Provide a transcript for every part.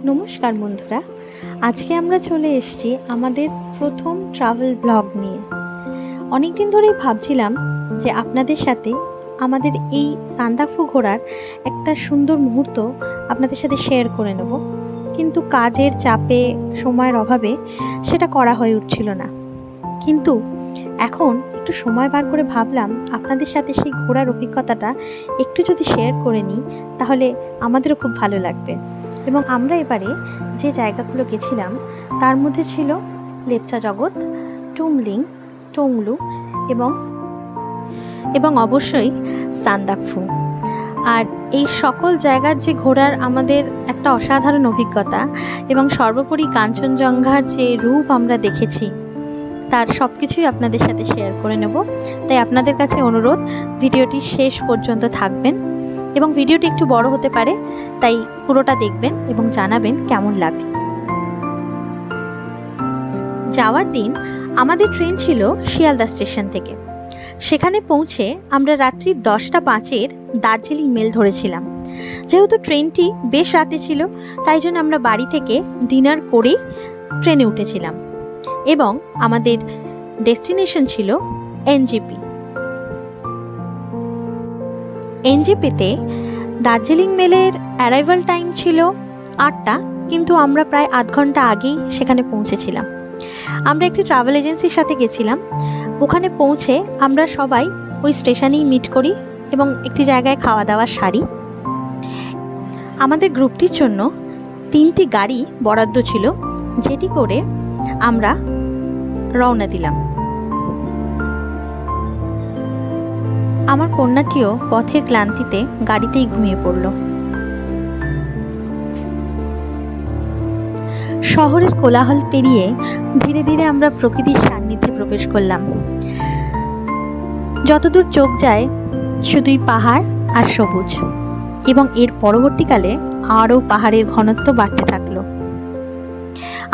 নমস্কার বন্ধুরা, আজকে আমরা চলে এসেছি আমাদের প্রথম ট্রাভেল ব্লগ নিয়ে। অনেক দিন ধরেই ভাবছিলাম যে আপনাদের সাথে আমাদের এই সান্দাকফু ঘোরার একটা সুন্দর মুহূর্ত আপনাদের সাথে শেয়ার করে নেব, কিন্তু কাজের চাপে সময়ের অভাবে সেটা করা হয়ে উঠছিল না। কিন্তু এখন একটু সময় বার করে ভাবলাম আপনাদের সাথে সেই ঘোরার অভিজ্ঞতাটা একটু যদি শেয়ার করে নিই তাহলে আমাদেরও খুব ভালো লাগবে। এবং আমরা এবারে যে জায়গাগুলো গেছিলাম তার মধ্যে ছিল লেপচা জগৎ, টুমলিং, টংলু এবং অবশ্যই সান্দাকফু। আর এই সকল জায়গার যে ঘোরার আমাদের একটা অসাধারণ অভিজ্ঞতা এবং সর্বোপরি কাঞ্চনজঙ্ঘার যে রূপ আমরা দেখেছি তার সব কিছুই আপনাদের সাথে শেয়ার করে নেব। তাই আপনাদের কাছে অনুরোধ, ভিডিওটি শেষ পর্যন্ত থাকবেন এবং ভিডিওটি একটু বড় হতে পারে, তাই পুরোটা দেখবেন এবং জানাবেন কেমন লাগে। যাওয়ার দিন আমাদের ট্রেন ছিল শিয়ালদা স্টেশন থেকে। সেখানে পৌঁছে আমরা রাত্রি 10:05 দার্জিলিং মেল ধরেছিলাম। যেহেতু ট্রেনটি বেশ রাতে ছিল তাই জন্য আমরা বাড়ি থেকে ডিনার করেই ট্রেনে উঠেছিলাম এবং আমাদের ডেস্টিনেশন ছিল এনজেপিতে। দার্জিলিং মেলের অ্যারাইভাল টাইম ছিল 8টা, কিন্তু আমরা প্রায় আধ ঘন্টা আগেই সেখানে পৌঁছেছিলাম। আমরা একটি ট্রাভেল এজেন্সির সাথে গেছিলাম। ওখানে পৌঁছে আমরা সবাই ওই স্টেশনেই মিট করি এবং একটি জায়গায় খাওয়া দাওয়া সারি। আমাদের গ্রুপটির জন্য 3টি গাড়ি বরাদ্দ ছিল, যেটি করে আমরা রওনা দিলাম। আমার কন্যাটিও পথের ক্লান্তিতে গাড়িতেই ঘুমিয়ে পড়ল। শহরের কোলাহল পেরিয়ে ধীরে ধীরে আমরা প্রকৃতির সান্নিধ্যে প্রবেশ করলাম। যতদূর চোখ যায় শুধুই পাহাড় আর সবুজ, এবং এর পরবর্তীকালে আরও পাহাড়ের ঘনত্ব বাড়তে থাকলো।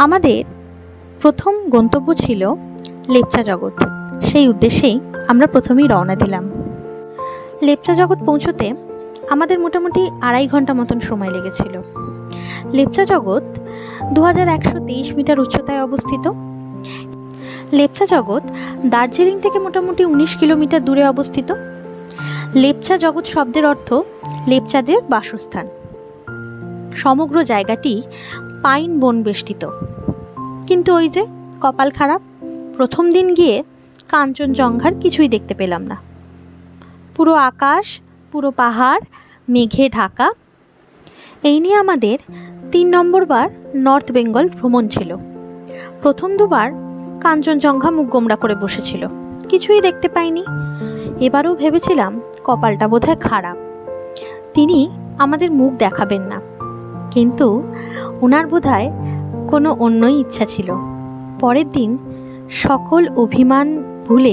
আমাদের প্রথম গন্তব্য ছিল লেপচা জগৎ। সেই উদ্দেশ্যেই আমরা প্রথমেই রওনা দিলাম। লেপচা জগৎ পৌঁছতে আমাদের মোটামুটি 2.5 ঘন্টা মতন সময় লেগেছিল। লেপচা জগৎ 2123 মিটার উচ্চতায় অবস্থিত। লেপচা জগৎ দার্জিলিং থেকে মোটামুটি 19 কিলোমিটার দূরে অবস্থিত। লেপচা জগৎ শব্দের অর্থ লেপচাদের বাসস্থান। সমগ্র জায়গাটি পাইন বন বেষ্টিত। কিন্তু ওই যে কপাল খারাপ, প্রথম দিন গিয়ে কাঞ্চনজঙ্ঘার কিছুই দেখতে পেলাম না। পুরো আকাশ, পুরো পাহাড় মেঘে ঢাকা। এই নিয়ে আমাদের 3 নম্বর বার নর্থ বেঙ্গল ভ্রমণ ছিল। প্রথম দুবার কাঞ্চনজঙ্ঘা মুখ গোমড়া করে বসেছিল, কিছুই দেখতে পাইনি। এবারও ভেবেছিলাম কপালটা বোধহয় খারাপ, তিনি আমাদের মুখ দেখাবেন না। কিন্তু ওনার বোধহয় কোনো অন্যই ইচ্ছা ছিল। পরের দিন সকল অভিমান ভুলে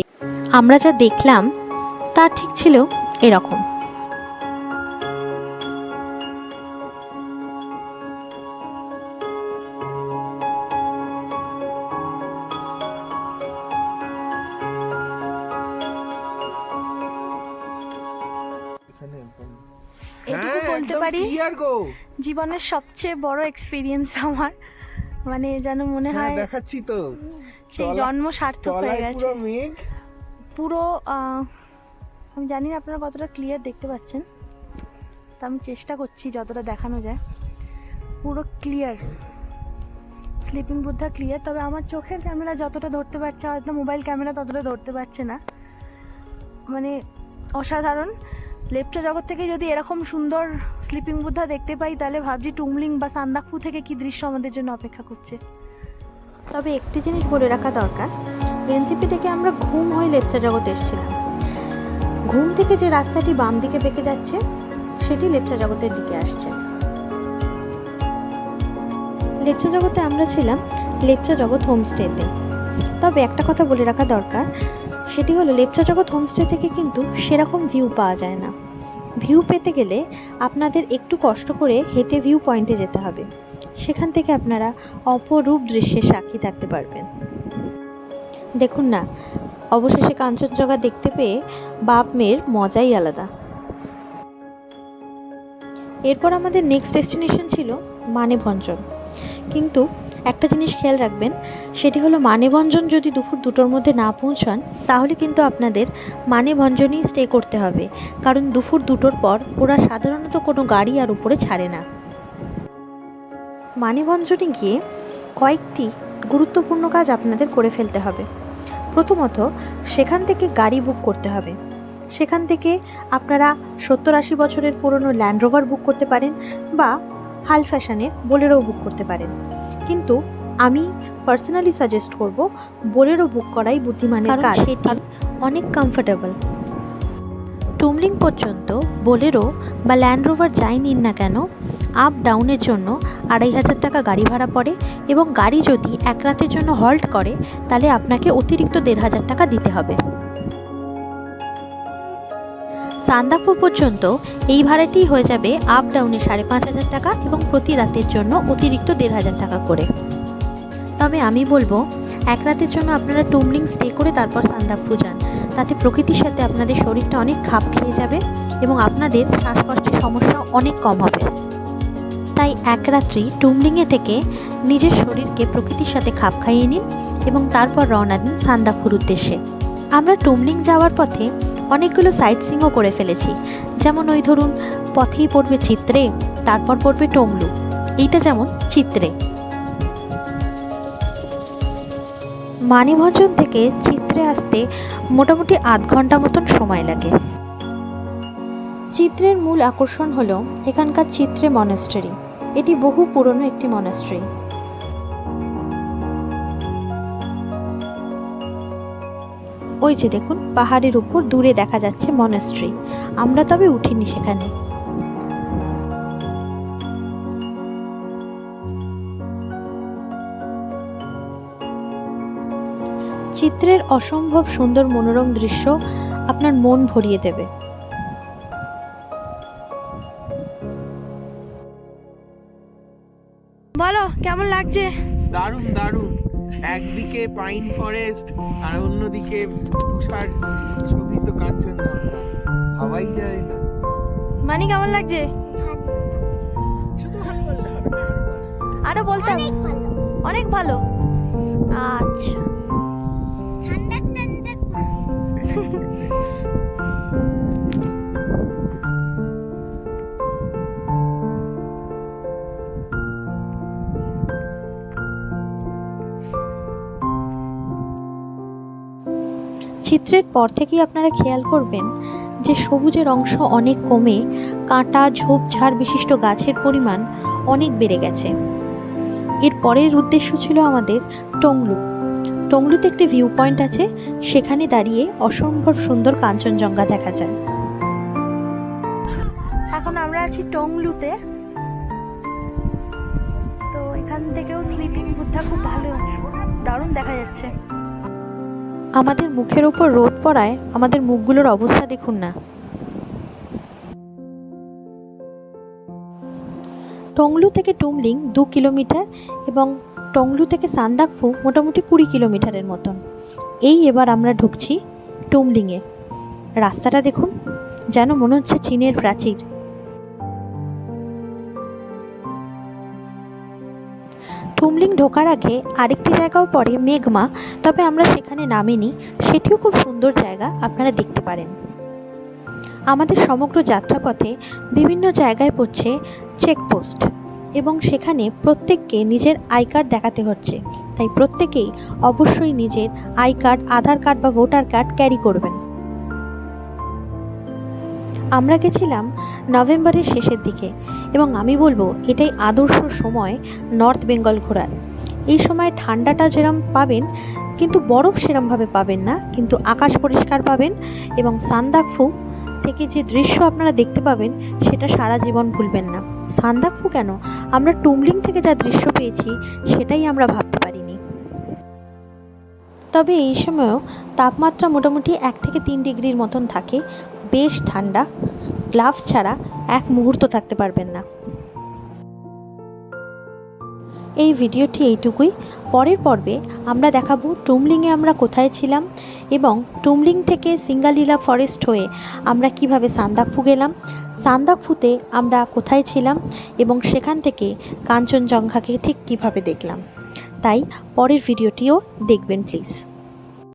আমরা যা দেখলাম তা ঠিক ছিল এরকম। এটুকু বলতে পারি জীবনের সবচেয়ে বড় এক্সপিরিয়েন্স আমার। মানে যেন মনে হয় দেখাচ্ছি তো সেই জন্ম সার্থক হয়ে গেছে। পুরো আমি জানি না আপনারা কতটা ক্লিয়ার দেখতে পাচ্ছেন, তা আমি চেষ্টা করছি যতটা দেখানো যায়। পুরো ক্লিয়ার, স্লিপিং বুদ্ধা ক্লিয়ার। তবে আমার চোখের ক্যামেরা যতটা ধরতে পারছে, হয়তো মোবাইল ক্যামেরা ততটা ধরতে পারছে না। মানে অসাধারণ। লেপচা জগৎ থেকে যদি এরকম সুন্দর স্লিপিং বুদ্ধা দেখতে পাই তাহলে ভাবছি টুমলিং বা সান্দাকফু থেকে কি দৃশ্য আমাদের জন্য অপেক্ষা করছে। তবে একটি জিনিস বলে রাখা দরকার, এনজিপি থেকে আমরা ঘুম হয়ে লেপচা জগতে এসেছিলাম। ঘুম থেকে যে রাস্তাটি বাম দিকে বেঁকে যাচ্ছে সেটি লেপচা জগতের দিকে আসছে। লেপচা জগতে আমরা ছিলাম লেপচা জগৎ হোমস্টেতে। তবে একটা কথা বলে রাখা দরকার, সেটি হলো লেপচা জগৎ হোমস্টে থেকে কিন্তু সেরকম ভিউ পাওয়া যায় না। ভিউ পেতে গেলে আপনাদের একটু কষ্ট করে হেঁটে ভিউ পয়েন্টে যেতে হবে। সেখান থেকে আপনারা অপরূপ দৃশ্যের সাক্ষী থাকতে পারবেন। দেখুন না, অবশেষে কাঞ্চনজঙ্ঘা দেখতে পেয়ে বাপ মেয়ের মজাই আলাদা। এরপর আমাদের নেক্সট ডেস্টিনেশন ছিল মানেভঞ্জন। কিন্তু একটা জিনিস খেয়াল রাখবেন, সেটি হলো মানেভঞ্জন যদি দুপুর 2টোর মধ্যে না পৌঁছান তাহলে কিন্তু আপনাদের মানেভঞ্জনেই স্টে করতে হবে, কারণ দুপুর 2টোর পর ওরা সাধারণত কোনো গাড়ি আর উপরে ছাড়ে না। মানেভঞ্জনে গিয়ে কয়েকটি গুরুত্বপূর্ণ কাজ আপনাদের করে ফেলতে হবে। প্রথমত, সেখান থেকে গাড়ি বুক করতে হবে। সেখান থেকে আপনারা 70-80 বছরের পুরনো ল্যান্ড রোভার বুক করতে পারেন বা হাল ফ্যাশনের বোলেরো বুক করতে পারেন, কিন্তু আমি পার্সোনালি সাজেস্ট করব বোলেরো বুক করাই বুদ্ধিমানের কাজ, সেটি অনেক কমফোর্টেবল। টুমলিং পর্যন্ত বোলেরো বা ল্যান্ড রোভার যাই নিন না কেন, আপ ডাউনের জন্য 2500 টাকা গাড়ি ভাড়া পড়ে, এবং গাড়ি যদি এক রাতের জন্য হল্ট করে তাহলে আপনাকে অতিরিক্ত 1500 টাকা দিতে হবে। সান্দাকফু পর্যন্ত এই ভাড়াটি হয়ে যাবে আপ ডাউনে 5500 টাকা এবং প্রতি রাতের জন্য অতিরিক্ত 1500 টাকা করে। তবে আমি বলবো এক রাতের জন্য আপনারা টুমলিং স্টে করে তারপর সান্দাকফু যান, তাতে প্রকৃতির সাথে আপনাদের শরীরটা অনেক খাপ খেয়ে যাবে এবং আপনাদের শ্বাসকষ্টের সমস্যা অনেক কম হবে। তাই এক রাত্রি টুমলিংয়ে থেকে নিজের শরীরকে প্রকৃতির সাথে খাপ খাইয়ে নিন এবং তারপর রওনা দিন সান্দাকফুর উদ্দেশ্যে। আমরা টুমলিং যাওয়ার পথে অনেকগুলো সাইট সিইংও করে ফেলেছি, যেমন ওই ধরুন পথেই পড়বে চিত্রে, তারপর পড়বে টংলু, এইটা যেমন চিত্রে। মানেভঞ্জন থেকে চিত্রে আসতে মোটামুটি আধ ঘন্টা মতন সময় লাগে। চিত্রের মূল আকর্ষণ হলো এখানকার চিত্রে মনাস্ট্রি। এটি বহু পুরনো একটি মনাস্ট্রি। ওই যে দেখুন পাহাড়ের উপর দূরে দেখা যাচ্ছে মনাস্ট্রি, আমরা তবে উঠিনি সেখানে। চিত্রের অসম্ভব সুন্দর মনোরম দৃশ্য আপনার মন ভরিয়ে দেবে। বলো কেমন লাগছে? দারুণ দারুণ, একদিকে পাইন ফরেস্ট আর অন্যদিকে তুষার শোভিত কাঞ্চনজঙ্ঘা, ভাবাই যায় না। মানি কেমন লাগছে? শুধু ভালো বলতে হবে না, আরো বলতে হবে? অনেক ভালো। আচ্ছা, ঠান্ডা ঠান্ডা। চিত্রের পর থেকেই আপনারা খেয়াল করবেন যে সবুজের অংশ অনেক কমে কাঁটা ঝোপঝাড় বিশিষ্ট গাছের পরিমাণ অনেক বেড়ে গেছে। এর পরের উদ্দেশ্য ছিল আমাদের টংলু। টংলুতে একটি ভিউ পয়েন্ট আছে, সেখানে দাঁড়িয়ে অসম্ভব সুন্দর কাঞ্চনজঙ্ঘা দেখা যায়। এখন আমরা আছি টংলুতে, তো এখান থেকেও স্লিপিং বুদ্ধা খুব ভালো, দারুণ দেখা যাচ্ছে। আমাদের মুখের ওপর রোদ পড়ায় আমাদের মুখগুলোর অবস্থা দেখুন না। টংলু থেকে টুমলিং 2 কিলোমিটার এবং টংলু থেকে সান্দাকফু মোটামুটি 20 কিলোমিটারের মতন। এবার আমরা ঢুকছি টুমলিংয়ে। রাস্তাটা দেখুন, যেন মনে হচ্ছে চীনের প্রাচীর। টুমলিং ঢোকার আগে আরেকটি জায়গাও পড়ে মেঘমা, তবে আমরা সেখানে নামিনি, সেটিও খুব সুন্দর জায়গা, আপনারা দেখতে পারেন। আমাদের সমগ্র যাত্রাপথে বিভিন্ন জায়গায় পড়ছে চেকপোস্ট এবং সেখানে প্রত্যেককে নিজের আই কার্ড দেখাতে হচ্ছে, তাই প্রত্যেকেই অবশ্যই নিজের আই কার্ড, আধার কার্ড বা ভোটার কার্ড ক্যারি করবেন। আমরা গেছিলাম নভেম্বরের শেষের দিকে এবং আমি বলবো এটাই আদর্শ সময় নর্থ বেঙ্গল ঘোরার। এই সময় ঠান্ডাটা যেরকম পাবেন কিন্তু বরফ সেরমভাবে পাবেন না, কিন্তু আকাশ পরিষ্কার পাবেন এবং সান্দাকফু থেকে যে দৃশ্য আপনারা দেখতে পাবেন সেটা সারা জীবন ভুলবেন না। সান্দাকফু কেন, আমরা টুমলিং থেকে যা দৃশ্য পেয়েছি সেটাই আমরা ভাবতে পারিনি। তবে এই সময়ও তাপমাত্রা মোটামুটি 1 থেকে 3 ডিগ্রির মতন থাকে, বেশ ঠান্ডা, গ্লাভস ছাড়া এক মুহূর্ত থাকতে পারবেন না। এই ভিডিওটি এইটুকুই। পরের পর্বে আমরা দেখাবো টুমলিংয়ে আমরা কোথায় ছিলাম এবং টুমলিং থেকে সিঙ্গালীলা ফরেস্ট হয়ে আমরা কিভাবে সান্দাকফু গেলাম, সান্দাকফুতে আমরা কোথায় ছিলাম এবং সেখান থেকে কাঞ্চনজঙ্ঘাকে ঠিক কিভাবে দেখলাম। তাই পরের ভিডিওটিও দেখবেন প্লিজ।